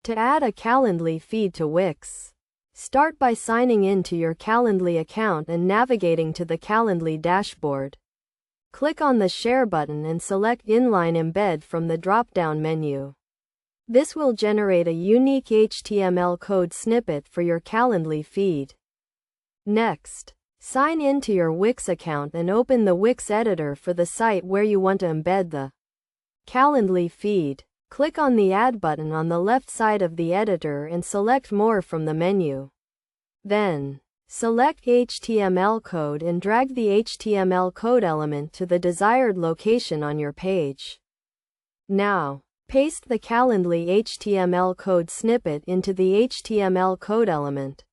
To add a Calendly feed to Wix, start by signing in to your Calendly account and navigating to the Calendly dashboard. Click on the Share button and select Inline Embed from the drop-down menu. This will generate a unique HTML code snippet for your Calendly feed. Next, sign in to your Wix account and open the Wix editor for the site where you want to embed the Calendly feed. Click on the Add button on the left side of the editor and select More from the menu. Then, select HTML code and drag the HTML code element to the desired location on your page. Now, paste the Calendly HTML code snippet into the HTML code element.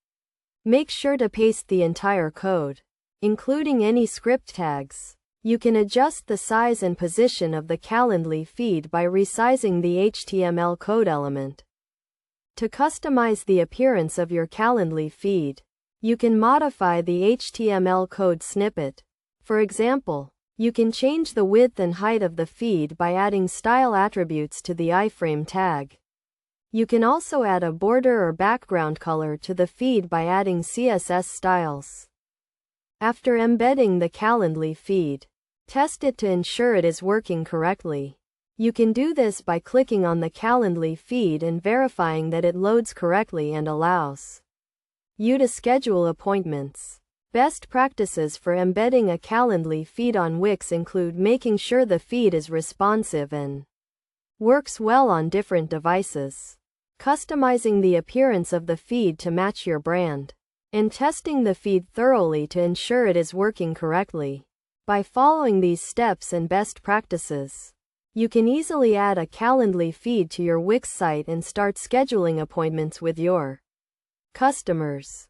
Make sure to paste the entire code, including any script tags. You can adjust the size and position of the Calendly feed by resizing the HTML code element. To customize the appearance of your Calendly feed, you can modify the HTML code snippet. For example, you can change the width and height of the feed by adding style attributes to the iframe tag. You can also add a border or background color to the feed by adding CSS styles. After embedding the Calendly feed, test it to ensure it is working correctly. You can do this by clicking on the Calendly feed and verifying that it loads correctly and allows you to schedule appointments. Best practices for embedding a Calendly feed on Wix include making sure the feed is responsive and works well on different devices, customizing the appearance of the feed to match your brand, and testing the feed thoroughly to ensure it is working correctly. By following these steps and best practices, you can easily add a Calendly feed to your Wix site and start scheduling appointments with your customers.